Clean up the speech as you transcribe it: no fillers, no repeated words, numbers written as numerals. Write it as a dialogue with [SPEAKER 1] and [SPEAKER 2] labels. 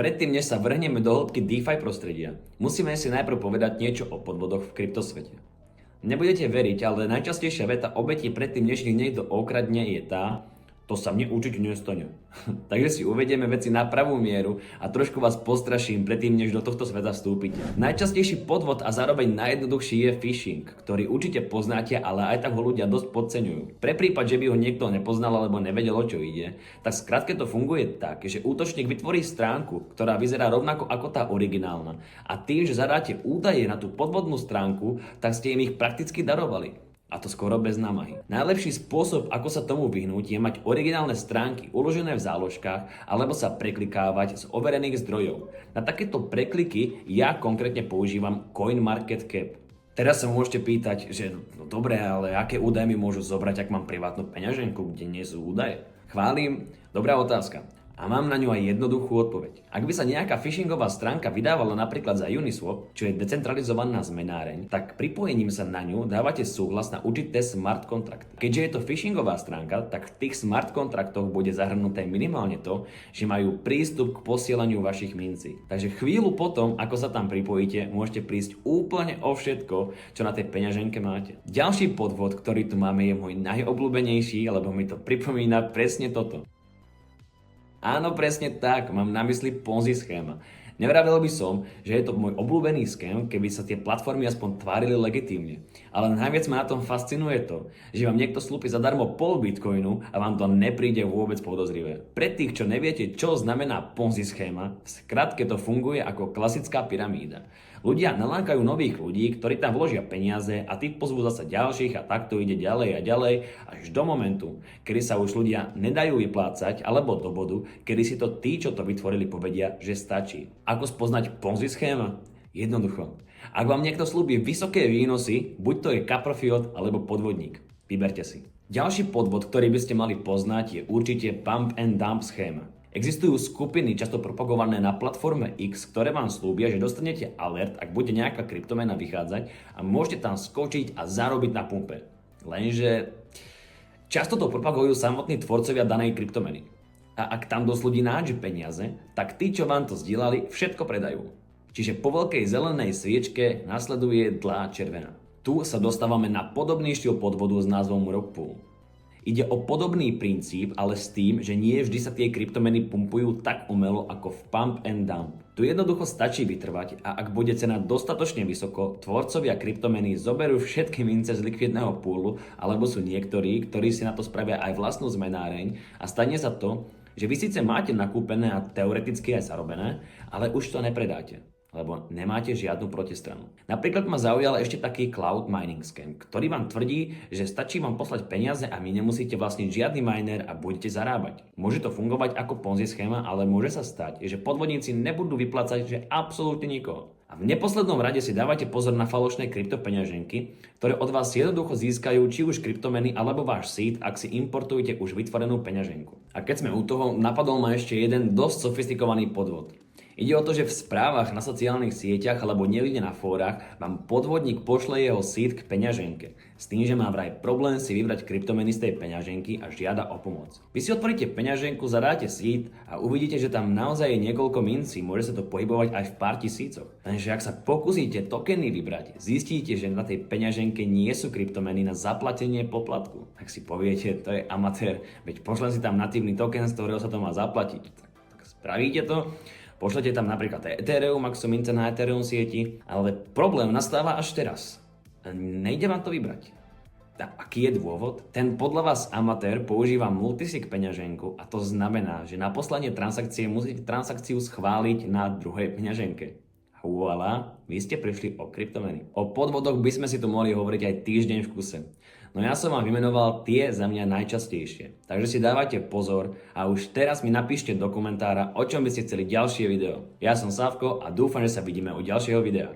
[SPEAKER 1] Predtým, než sa vrhneme do hĺbky DeFi prostredia, musíme si najprv povedať niečo o podvodoch v kryptosvete. Nebudete veriť, ale najčastejšia veta obetí predtým, než ich niekto okradne, je tá: to sa mne určite nestane. Takže si uvedieme veci na pravú mieru a trošku vás postraším predtým, než do tohto sveta vstúpite. Najčastejší podvod a zároveň najjednoduchší je phishing, ktorý určite poznáte, ale aj tak ho ľudia dosť podceňujú. Pre prípad, že by ho niekto nepoznal alebo nevedel, o čo ide, tak skrátke to funguje tak, že útočník vytvorí stránku, ktorá vyzerá rovnako ako tá originálna, a tým, že zadáte údaje na tú podvodnú stránku, tak ste im ich prakticky darovali. A to skoro bez námahy. Najlepší spôsob, ako sa tomu vyhnúť, je mať originálne stránky uložené v záložkách alebo sa preklikávať z overených zdrojov. Na takéto prekliky ja konkrétne používam CoinMarketCap. Teraz sa môžete pýtať, že no dobre, ale aké údaje mi môžu zobrať, ak mám privátnu peňaženku, kde nie sú údaje? Chválim, dobrá otázka. A mám na ňu aj jednoduchú odpoveď. Ak by sa nejaká phishingová stránka vydávala napríklad za Uniswap, čo je decentralizovaná zmenáreň, tak pripojením sa na ňu dávate súhlas na určité smart kontrakty. Keďže je to phishingová stránka, tak v tých smart kontraktoch bude zahrnuté minimálne to, že majú prístup k posielaniu vašich mincí. Takže chvíľu potom, ako sa tam pripojíte, môžete prísť úplne o všetko, čo na tej peňaženke máte. Ďalší podvod, ktorý tu máme, je môj najobľúbenejší, lebo mi to pripomína presne toto. Áno, presne tak, mám na mysli Ponzi schéma. Nevravel by som, že je to môj obľúbený schéma, keby sa tie platformy aspoň tvárili legitímne. Ale najviac ma na tom fascinuje to, že vám niekto slúpi zadarmo pol bitcoinu a vám to nepríde vôbec podozrivé. Pre tých, čo neviete, čo znamená Ponzi schéma, v skratke to funguje ako klasická pyramída. Ľudia nalákajú nových ľudí, ktorí tam vložia peniaze a tí pozvú zasa ďalších a takto ide ďalej a ďalej až do momentu, kedy sa už ľudia nedajú vyplácať, alebo do bodu, kedy si to tí, čo to vytvorili, povedia, že stačí. Ako spoznať Ponzi schéma? Jednoducho. Ak vám niekto slúbi vysoké výnosy, buď to je kaprofiot alebo podvodník. Vyberte si. Ďalší podvod, ktorý by ste mali poznať, je určite pump and dump schéma. Existujú skupiny často propagované na platforme X, ktoré vám slúbia, že dostanete alert, ak bude nejaká kryptomena vychádzať, a môžete tam skočiť a zarobiť na pumpe. Lenže často to propagujú samotní tvorcovia danej kryptomeny. A ak tam dosť ľudí nádže peniaze, tak tí, čo vám to zdieľali, všetko predajú. Čiže po veľkej zelenej sviečke nasleduje dlhá červená. Tu sa dostávame na podobný štýl podvodu s názvom rug pull. Ide o podobný princíp, ale s tým, že nie vždy sa tie kryptomeny pumpujú tak umelo ako v pump and dump. Tu jednoducho stačí vytrvať, a ak bude cena dostatočne vysoko, tvorcovia kryptomeny zoberú všetky mince z likvidného poolu, alebo sú niektorí, ktorí si na to spravia aj vlastnú zmenáreň, a stane sa to, že vy síce máte nakúpené a teoreticky aj zarobené, ale už to nepredáte, lebo nemáte žiadnu protistranu. Napríklad ma zaujal ešte taký cloud mining scam, ktorý vám tvrdí, že stačí vám poslať peniaze a vy nemusíte vlastniť žiadny miner a budete zarábať. Môže to fungovať ako Ponzi schéma, ale môže sa stať, že podvodníci nebudú vyplácať že absolútne nikoho. A v neposlednom rade si dávate pozor na falošné kryptopeňaženky, ktoré od vás jednoducho získajú či už kryptomeny alebo váš seed, ak si importujete už vytvorenú peňaženku. A keď sme u toho, napadol ma ešte jeden dosť sofistikovaný podvod. Ide o to, že v správach na sociálnych sieťach alebo niekde na fórach vám podvodník pošle jeho seed k peňaženke, s tým, že má vraj problém si vybrať kryptomeny z tej peňaženky a žiada o pomoc. Vy si otvoríte peňaženku, zadáte seed a uvidíte, že tam naozaj je niekoľko mincí, môže sa to pohybovať aj v pár tisícoch. Lenže ak sa pokúsite tokeny vybrať, zistíte, že na tej peňaženke nie sú kryptomeny na zaplatenie poplatku. Tak si poviete, to je amatér, veď pošlem si tam natívny token, z ktorého sa to má zaplatiť. Tak spravíte to. Pošlete tam napríklad Ethereum, ak sú mince na Ethereum sieti, ale problém nastáva až teraz. Nejde vám to vybrať. A aký je dôvod? Ten podľa vás amatér používa multisig peňaženku, a to znamená, že na poslanie transakcie musíte transakciu schváliť na druhej peňaženke. A voilà, vy ste prišli o kryptomeny. O podvodoch by sme si tu mohli hovoriť aj týždeň v kuse. No ja som vám vymenoval tie za mňa najčastejšie. Takže si dávajte pozor a už teraz mi napíšte do komentára, o čom by ste chceli ďalšie video. Ja som Savko a dúfam, že sa vidíme u ďalšieho videa.